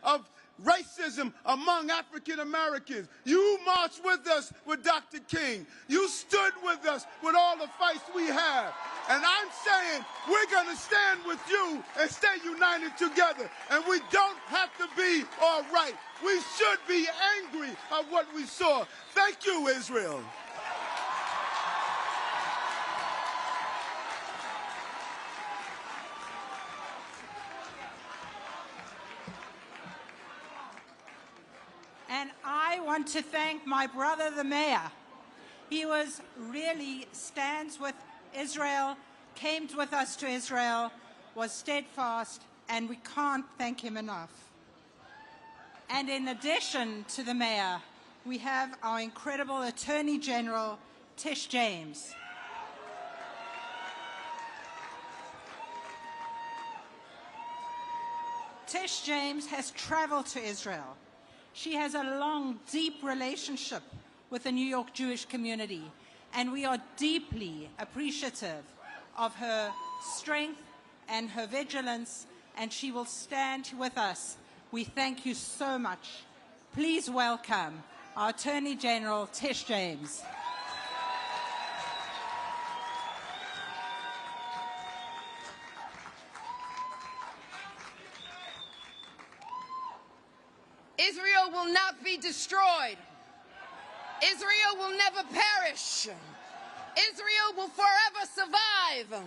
of racism among African Americans. You marched with us with Dr. King. You stood with us with all the fights we have. And I'm saying we're going to stand with you and stay united together. And we don't have to be all right. We should be angry at what we saw. Thank you, Israel. And I want to thank my brother, the mayor. He really stands with Israel, came with us to Israel, was steadfast, and we can't thank him enough. And in addition to the mayor, we have our incredible Attorney General, Tish James. Tish James has traveled to Israel. She has a long, deep relationship with the New York Jewish community, and we are deeply appreciative of her strength and her vigilance, and she will stand with us. We thank you so much. Please welcome our Attorney General, Tish James. Israel will not be destroyed. Israel will never perish. Israel will forever survive.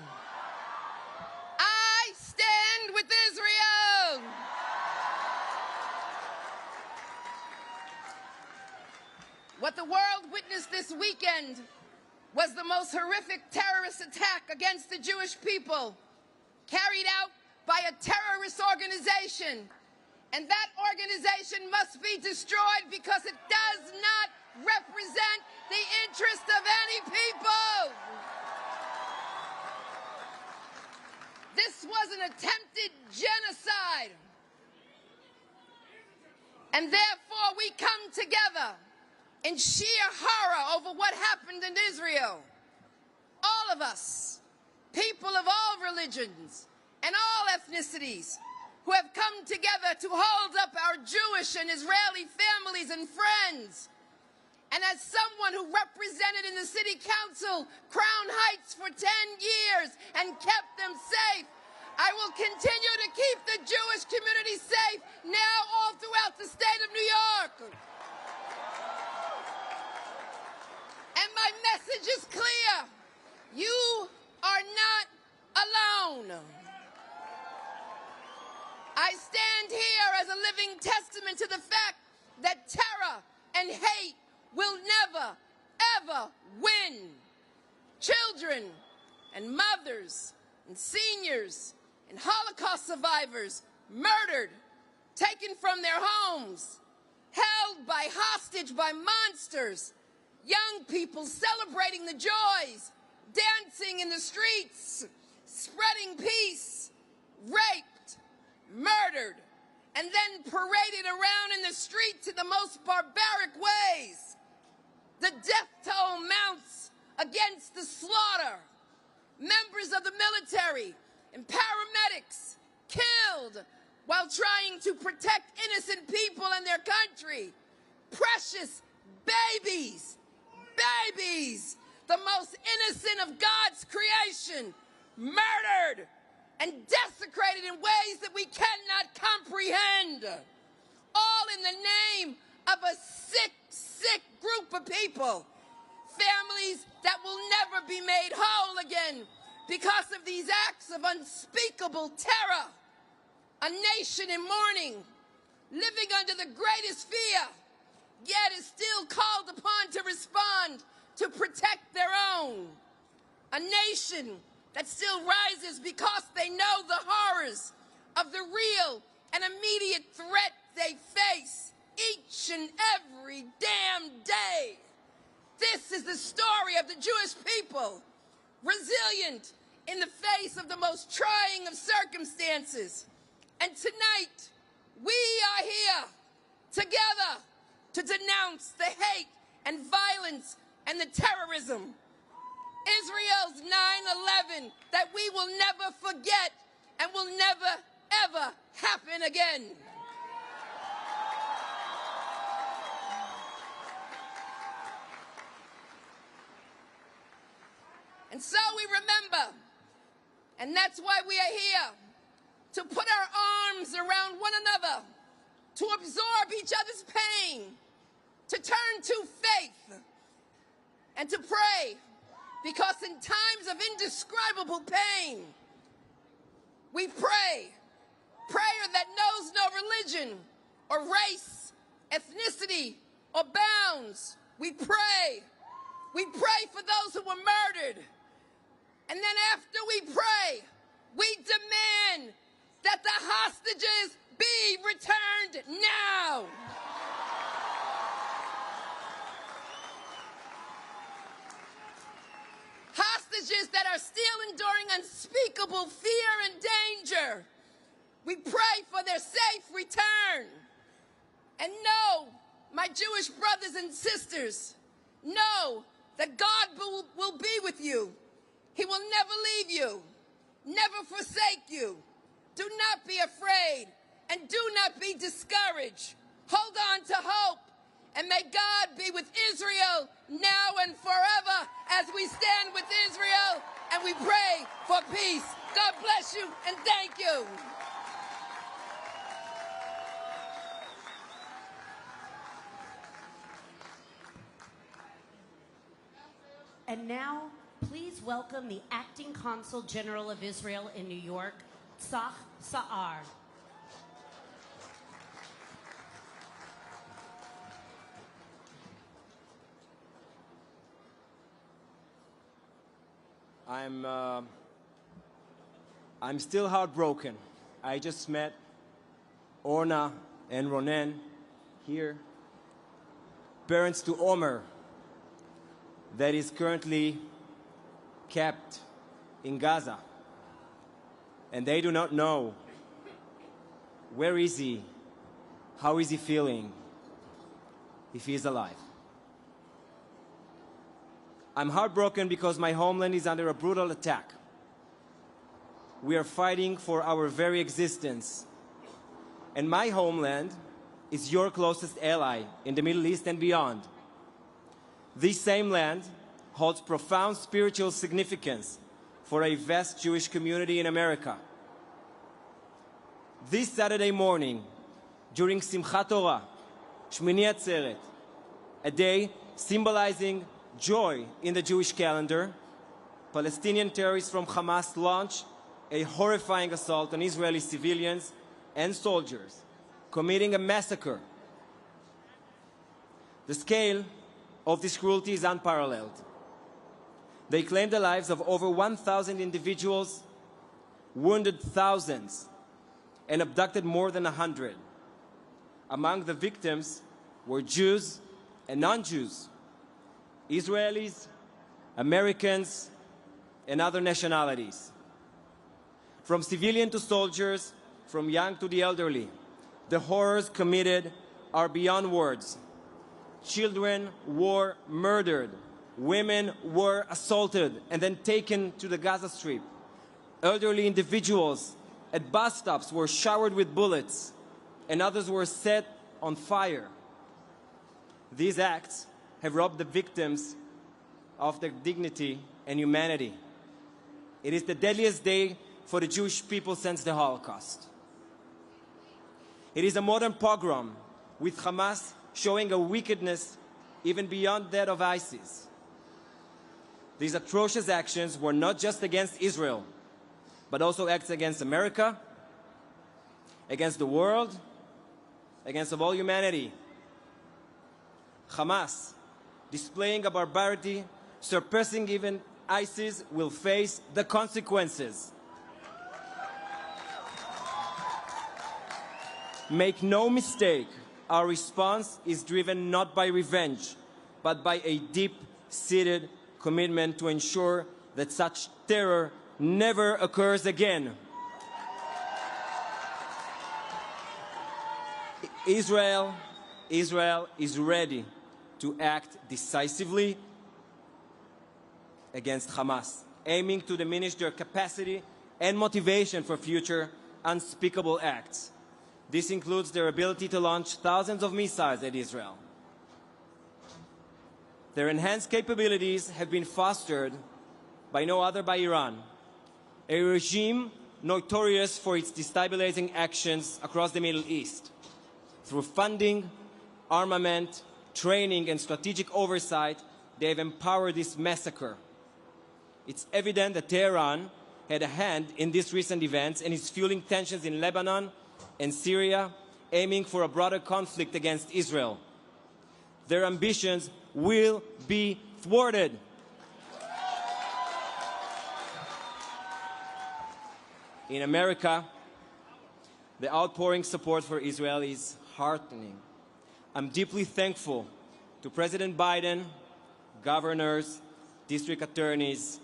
I stand with Israel. What the world witnessed this weekend was the most horrific terrorist attack against the Jewish people carried out by a terrorist organization. And that organization must be destroyed because it does not represent the interest of any people. This was an attempted genocide. And therefore we come together in sheer horror over what happened in Israel. All of us, people of all religions and all ethnicities, who have come together to hold up our Jewish and Israeli families and friends. And as someone who represented in the city council Crown Heights for 10 years and kept them safe, I will continue to keep the Jewish community safe now all throughout the state of New York. And my message is clear. You are not alone. I stand here as a living testament to the fact that terror and hate will never, ever win. Children and mothers and seniors and Holocaust survivors murdered, taken from their homes, held by hostage by monsters, young people celebrating the joys, dancing in the streets, spreading peace, raped, murdered, and then paraded around in the streets in the most barbaric ways. The death toll mounts against the slaughter. Members of the military and paramedics killed while trying to protect innocent people and their country. Precious babies, the most innocent of God's creation, murdered and desecrated in ways that we cannot comprehend, all in the name of a sick, sick group of people, families that will never be made whole again because of these acts of unspeakable terror, a nation in mourning, living under the greatest fear, yet is still called upon to respond to protect their own, a nation that still rises because they know the horrors of the real and immediate threat they face each and every damn day. This is the story of the Jewish people, resilient in the face of the most trying of circumstances. And tonight, we are here together to denounce the hate and violence and the terrorism. Israel's 9/11 that we will never forget and will never, ever happen again. And so we remember, and that's why we are here, to put our arms around one another, to absorb each other's pain, to turn to faith, and to pray, because in times of indescribable pain, we pray, prayer that knows no religion or race, ethnicity, or bounds. We pray for those who were murdered. And then after we pray, we demand that the hostages be returned now. Hostages that are still enduring unspeakable fear and danger. We pray for their safe return. And know, my Jewish brothers and sisters, know that God will be with you. He will never leave you, never forsake you. Do not be afraid and do not be discouraged. Hold on to hope, and may God be with Israel now and forever as we stand with Israel and we pray for peace. God bless you and thank you. And now, please welcome the Acting Consul General of Israel in New York, Tzach Sa'ar. I'm still heartbroken. I just met Orna and Ronen here, parents to Omer, that is currently kept in Gaza. And they do not know where is he, how is he feeling, if he is alive. I'm heartbroken because my homeland is under a brutal attack. We are fighting for our very existence. And my homeland is your closest ally in the Middle East and beyond. This same land holds profound spiritual significance for a vast Jewish community in America. This Saturday morning, during Simchat Torah, Shmini Atzeret, a day symbolizing joy in the Jewish calendar, Palestinian terrorists from Hamas launched a horrifying assault on Israeli civilians and soldiers, committing a massacre. The scale of this cruelty is unparalleled. They claimed the lives of over 1,000 individuals, wounded thousands, and abducted more than 100. Among the victims were Jews and non-Jews, Israelis, Americans, and other nationalities. From civilian to soldiers, from young to the elderly, the horrors committed are beyond words. Children were murdered. Women were assaulted and then taken to the Gaza Strip. Elderly individuals at bus stops were showered with bullets, and others were set on fire. These acts have robbed the victims of their dignity and humanity. It is the deadliest day for the Jewish people since the Holocaust. It is a modern pogrom, with Hamas showing a wickedness even beyond that of ISIS. These atrocious actions were not just against Israel, but also acts against America, against the world, against all humanity. Hamas, displaying a barbarity surpassing even ISIS, will face the consequences. Make no mistake, our response is driven not by revenge, but by a deep-seated commitment to ensure that such terror never occurs again. Israel is ready to act decisively against Hamas, aiming to diminish their capacity and motivation for future unspeakable acts. This includes their ability to launch thousands of missiles at Israel. Their enhanced capabilities have been fostered by no other by Iran, a regime notorious for its destabilizing actions across the Middle East. Through funding, armament, training, and strategic oversight, they have empowered this massacre. It's evident that Tehran had a hand in these recent events and is fueling tensions in Lebanon and Syria, aiming for a broader conflict against Israel. Their ambitions will be thwarted. In America, the outpouring support for Israel is heartening. I'm deeply thankful to President Biden, governors, district attorneys,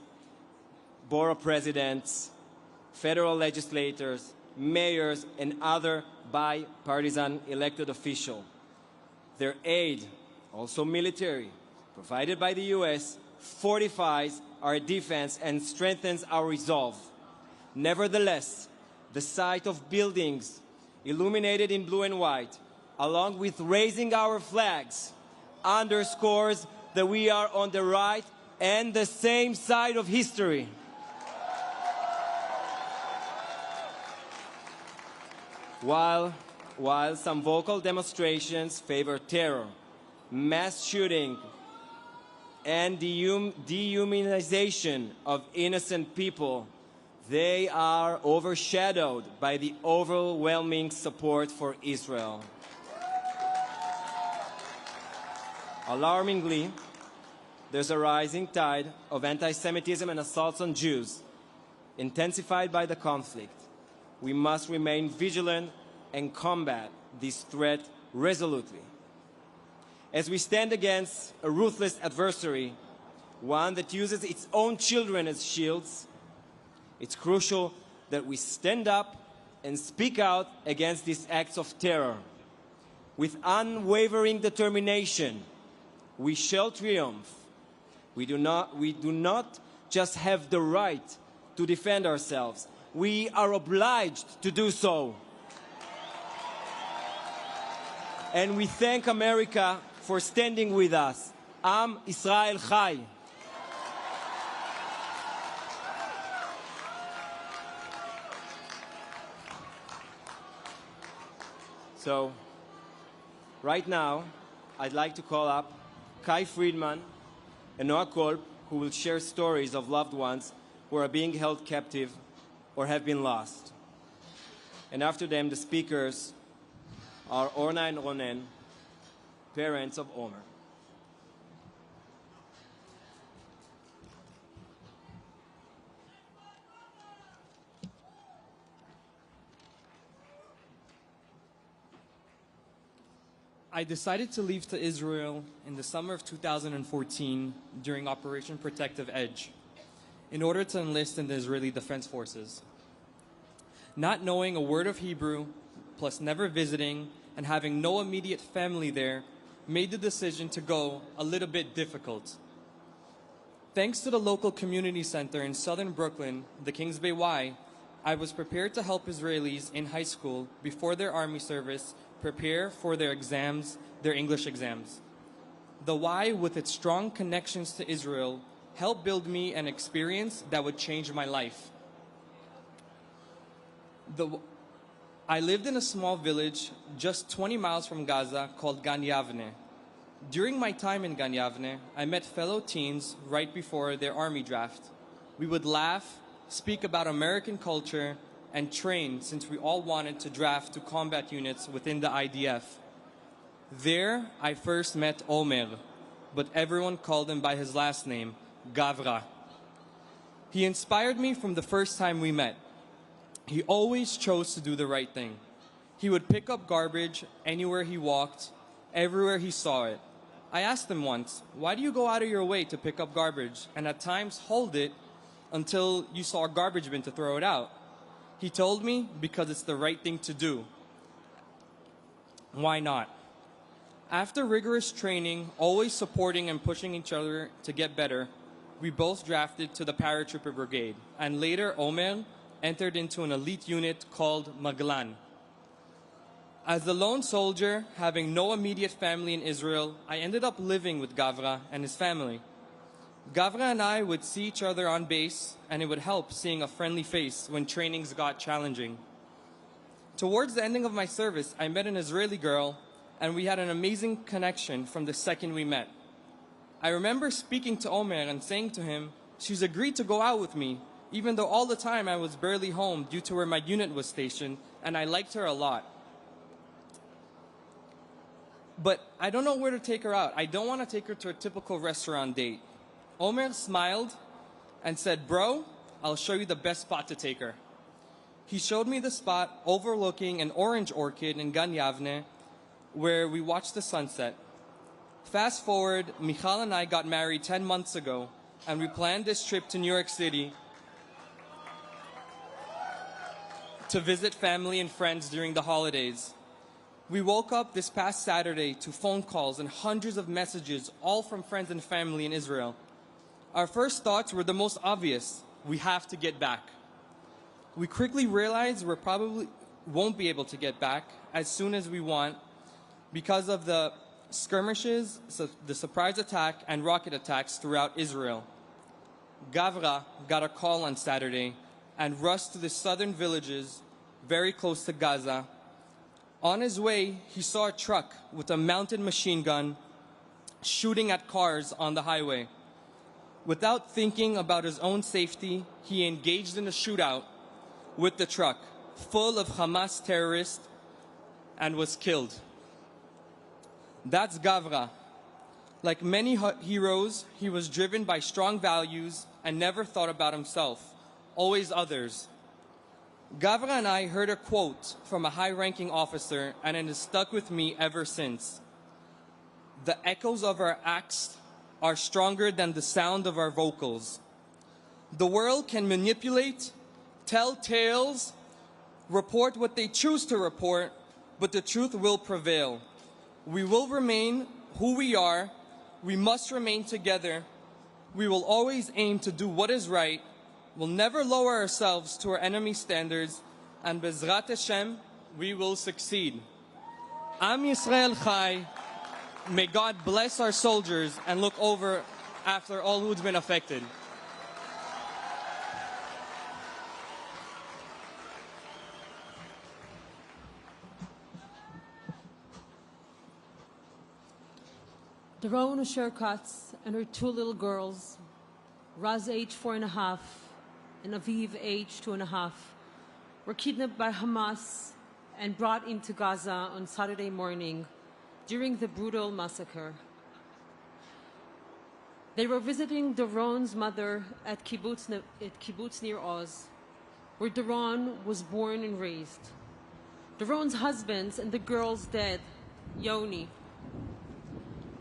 borough presidents, federal legislators, mayors, and other bipartisan elected officials. Their aid, also military, provided by the U.S., fortifies our defense and strengthens our resolve. Nevertheless, the sight of buildings illuminated in blue and white, along with raising our flags, underscores that we are on the right and the same side of history. While some vocal demonstrations favor terror, mass shooting, and dehumanization of innocent people, they are overshadowed by the overwhelming support for Israel. Alarmingly, there's a rising tide of anti-Semitism and assaults on Jews, intensified by the conflict. We must remain vigilant and combat this threat resolutely. As we stand against a ruthless adversary, one that uses its own children as shields, it's crucial that we stand up and speak out against these acts of terror. With unwavering determination, we shall triumph. We do not just have the right to defend ourselves, we are obliged to do so. And we thank America for standing with us. Am Israel Chai. So, right now, I'd like to call up Kai Friedman and Noah Kolb, who will share stories of loved ones who are being held captive or have been lost. And after them, the speakers are Orna and Ronen, parents of Omer. I decided to leave to Israel in the summer of 2014 during Operation Protective Edge in order to enlist in the Israeli Defense Forces. Not knowing a word of Hebrew, plus never visiting and having no immediate family there, made the decision to go a little bit difficult. Thanks to the local community center in southern Brooklyn, the Kings Bay Y, I was prepared to help Israelis in high school before their army service prepare for their exams, their English exams. The Y, with its strong connections to Israel, helped build me an experience that would change my life. I lived in a small village just 20 miles from Gaza called Gan Yavne. During my time in Gan Yavne, I met fellow teens right before their army draft. We would laugh, speak about American culture, and train since we all wanted to draft to combat units within the IDF. There, I first met Omer, but everyone called him by his last name, Gavra. He inspired me from the first time we met. He always chose to do the right thing. He would pick up garbage anywhere he walked, everywhere he saw it. I asked him once, why do you go out of your way to pick up garbage and at times hold it until you saw a garbage bin to throw it out? He told me, because it's the right thing to do. Why not? After rigorous training, always supporting and pushing each other to get better, we both drafted to the Paratrooper Brigade, and later Omer entered into an elite unit called Maglan. As a lone soldier, having no immediate family in Israel, I ended up living with Gavra and his family. Gavra and I would see each other on base, and it would help seeing a friendly face when trainings got challenging. Towards the ending of my service, I met an Israeli girl, and we had an amazing connection from the second we met. I remember speaking to Omer and saying to him, she's agreed to go out with me, even though all the time I was barely home due to where my unit was stationed, and I liked her a lot. But I don't know where to take her out. I don't want to take her to a typical restaurant date. Omer smiled and said, bro, I'll show you the best spot to take her. He showed me the spot overlooking an orange orchard in Gan Yavne, where we watched the sunset. Fast forward, Michal and I got married 10 months ago, and we planned this trip to New York City to visit family and friends during the holidays. We woke up this past Saturday to phone calls and hundreds of messages, all from friends and family in Israel. Our first thoughts were the most obvious: we have to get back. We quickly realized we probably won't be able to get back as soon as we want because of the skirmishes, the surprise attack, and rocket attacks throughout Israel. Gavra got a call on Saturday and rushed to the southern villages very close to Gaza. On his way, he saw a truck with a mounted machine gun shooting at cars on the highway. Without thinking about his own safety, he engaged in a shootout with the truck, full of Hamas terrorists, and was killed. That's Gavra. Like many heroes, he was driven by strong values and never thought about himself, always others. Gavra and I heard a quote from a high-ranking officer, and it has stuck with me ever since. The echoes of our acts are stronger than the sound of our vocals. The world can manipulate, tell tales, report what they choose to report, but the truth will prevail. We will remain who we are. We must remain together. We will always aim to do what is right. We'll never lower ourselves to our enemy's standards, and Bezrat Hashem, we will succeed. Am Yisrael Chai. May God bless our soldiers and look over after all who's been affected. Daron Asher-Katz and her two little girls, Raz age 4.5 and Aviv age 2.5, were kidnapped by Hamas and brought into Gaza on Saturday morning during the brutal massacre. They were visiting Daron's mother at kibbutz near Oz, where Daron was born and raised. Daron's husbands and the girl's dad, Yoni,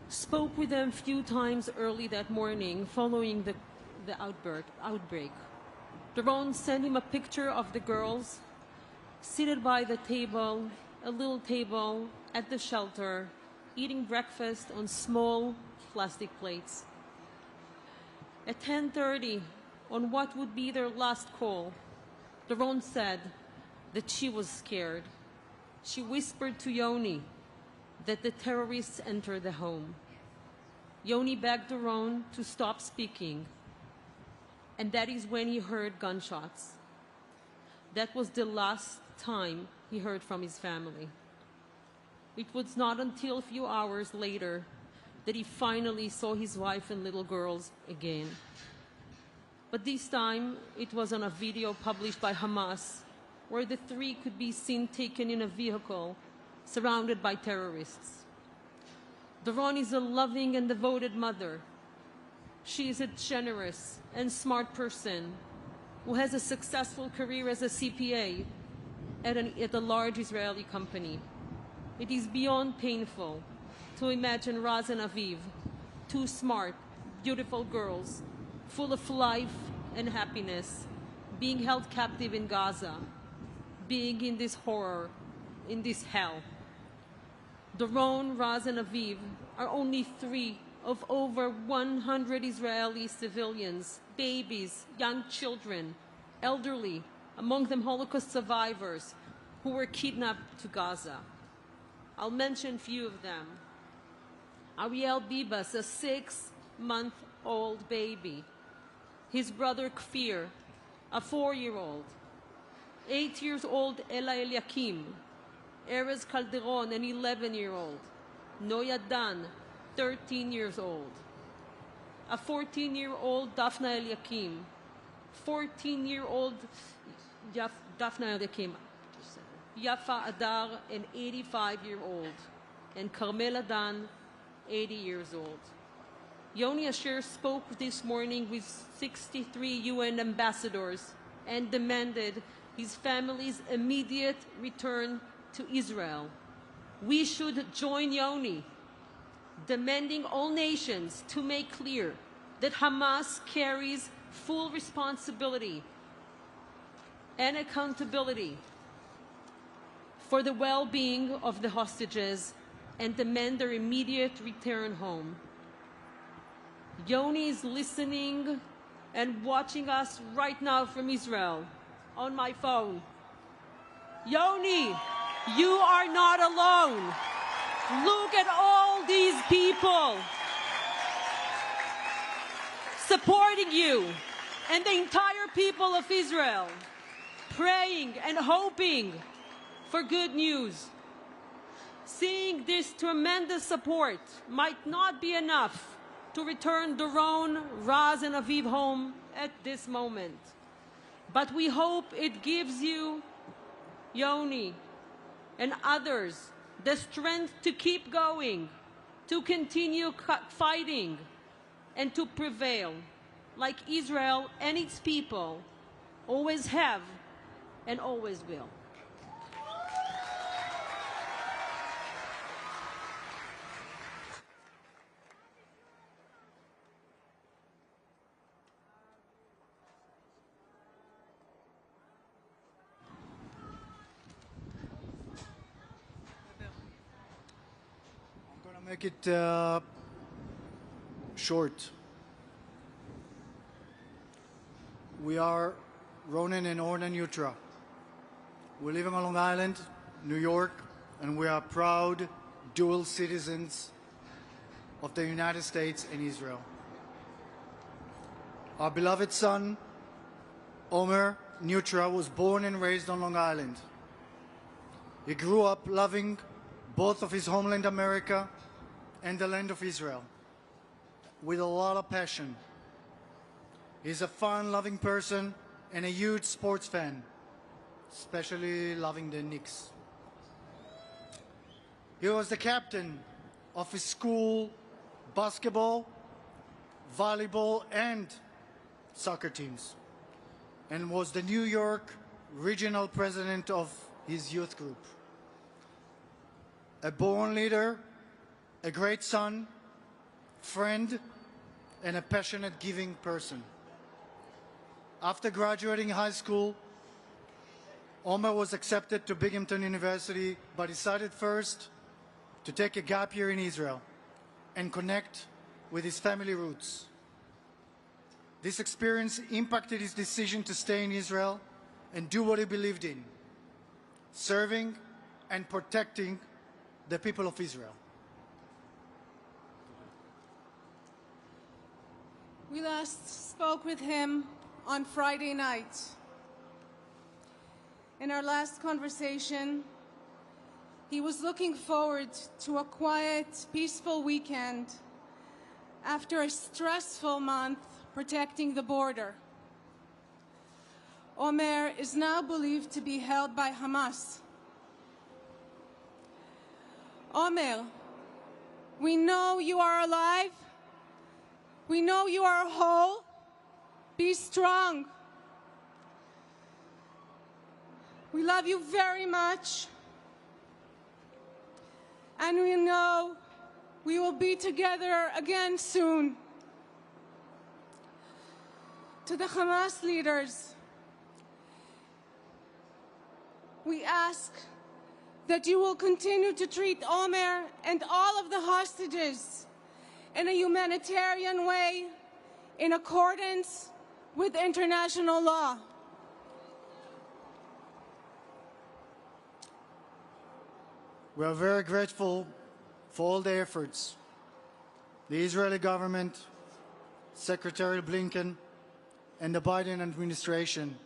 spoke with them a few times early that morning following the outbreak. Daron sent him a picture of the girls seated by the table, a little table at the shelter, eating breakfast on small plastic plates. At 10:30, on what would be their last call, Daron said that she was scared. She whispered to Yoni that the terrorists entered the home. Yoni begged Daron to stop speaking, and that is when he heard gunshots. That was the last time he heard from his family. It was not until a few hours later that he finally saw his wife and little girls again. But this time, it was on a video published by Hamas, where the three could be seen taken in a vehicle surrounded by terrorists. Daron is a loving and devoted mother. She is a generous and smart person who has a successful career as a CPA at a large Israeli company. It is beyond painful to imagine Raz and Aviv, two smart, beautiful girls, full of life and happiness, being held captive in Gaza, being in this horror, in this hell. Daron, Raz, and Aviv are only 3 of over 100 Israeli civilians, babies, young children, elderly, among them Holocaust survivors, who were kidnapped to Gaza. I'll mention a few of them. Ariel Bibas, a 6-month 4-year-old baby. His brother Kfir, a 4-year-old. 8 years old Ella Eliakim. Erez Calderon, an 11-year-old. Noya Dan, 13 years old. A 14-year-old Daphna Eliakim. 14-year-old Daphna Eliakim. Yafa Adar, an 85-year-old. And Carmela Dan, 80 years old. Yoni Asher spoke this morning with 63 UN ambassadors and demanded his family's immediate return to Israel. We should join Yoni, demanding all nations to make clear that Hamas carries full responsibility and accountability for the well-being of the hostages and demand their immediate return home. Yoni is listening and watching us right now from Israel on my phone. Yoni, you are not alone. Look at all these people supporting you and the entire people of Israel, praying and hoping for good news. Seeing this tremendous support might not be enough to return Doron, Raz, and Aviv home at this moment. But we hope it gives you, Yoni, and others the strength to keep going, to continue fighting, and to prevail, like Israel and its people always have and always will. Make it short. We are Ronen and Orna Neutra. We live on Long Island, New York, and we are proud dual citizens of the United States and Israel. Our beloved son, Omer Neutra, was born and raised on Long Island. He grew up loving both of his homeland America and the land of Israel with a lot of passion. He's a fun-loving person and a huge sports fan, especially loving the Knicks. He was the captain of his school basketball, volleyball, and soccer teams, and was the New York regional president of his youth group. A born leader, a great son, friend, and a passionate giving person. After graduating high school, Omer was accepted to Binghamton University, but decided first to take a gap year in Israel and connect with his family roots. This experience impacted his decision to stay in Israel and do what he believed in, serving and protecting the people of Israel. We last spoke with him on Friday night. In our last conversation, he was looking forward to a quiet, peaceful weekend after a stressful month protecting the border. Omer is now believed to be held by Hamas. Omer, we know you are alive. We know you are whole. Be strong. We love you very much. And we know we will be together again soon. To the Hamas leaders, we ask that you will continue to treat Omer and all of the hostages in a humanitarian way in accordance with international law. We are very grateful for all the efforts the Israeli government Secretary Blinken, and the Biden administration.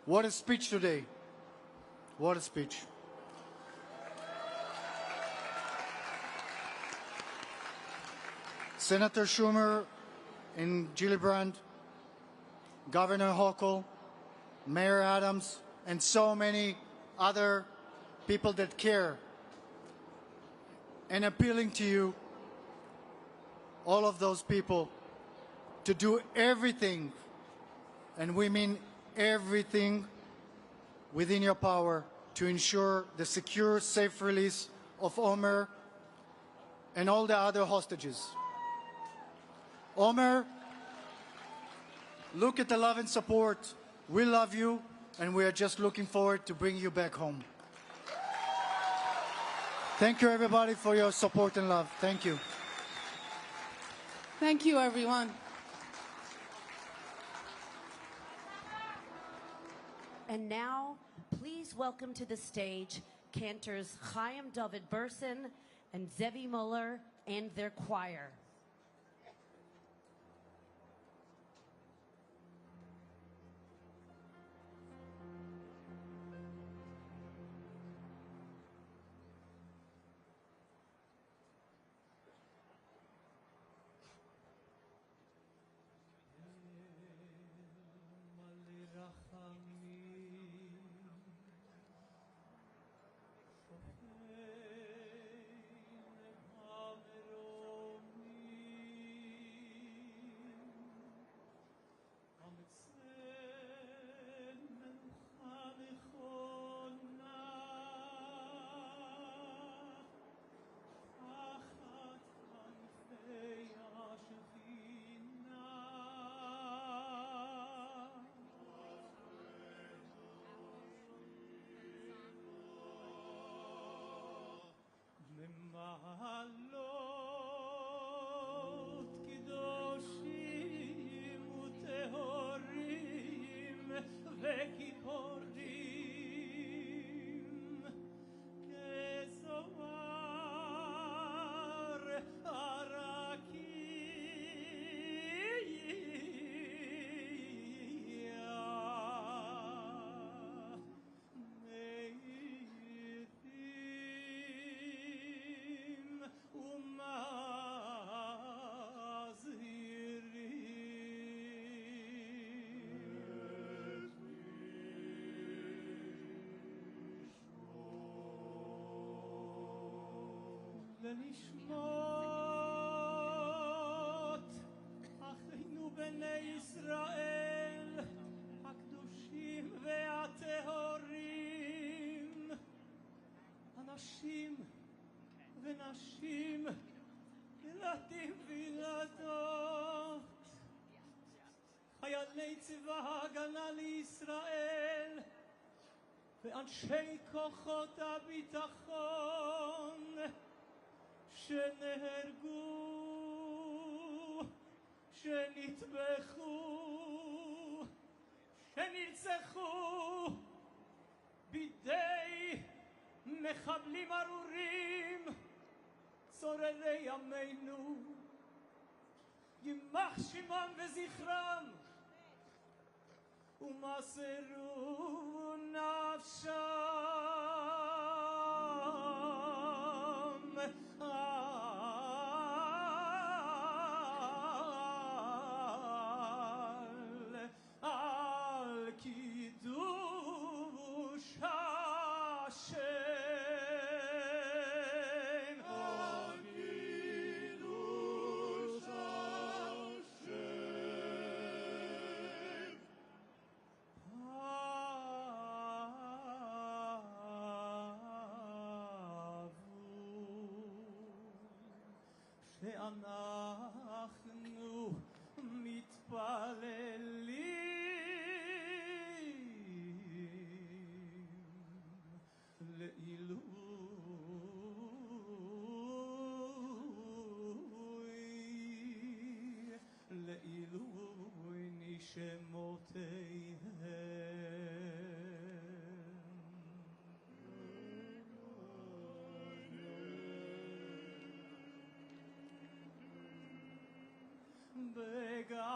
What a speech today. What a speech. Senator Schumer and Gillibrand, Governor Hochul, Mayor Adams, and so many other people that care, and appealing to you, all of those people, to do everything, and we mean everything, within your power to ensure the secure, safe release of Omer and all the other hostages. Omer, look at the love and support. We love you, and we are just looking forward to bring you back home. Thank you, everybody, for your support and love. Thank you. Thank you, everyone. And now, please welcome to the stage cantors Chaim David Burson and Zevi Muller and their choir. לנשמות אחינו בני ישראל הקדושים והטהורים, אנשים ונשים, ילדים וילדות, חיילי צבא ההגנה לישראל ואנשי כוחות הביטחון שנהרגו, שנטבחו, שנרצחו בידי מחבלים ארורים, צוררי ימינו, יימח שמם וזכרם, ומסרו נפשם על קידוש השם, על קידוש השם. שאנחנו מתפללים לעילוי נשמותיהם. בגאווה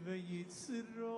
ויצרו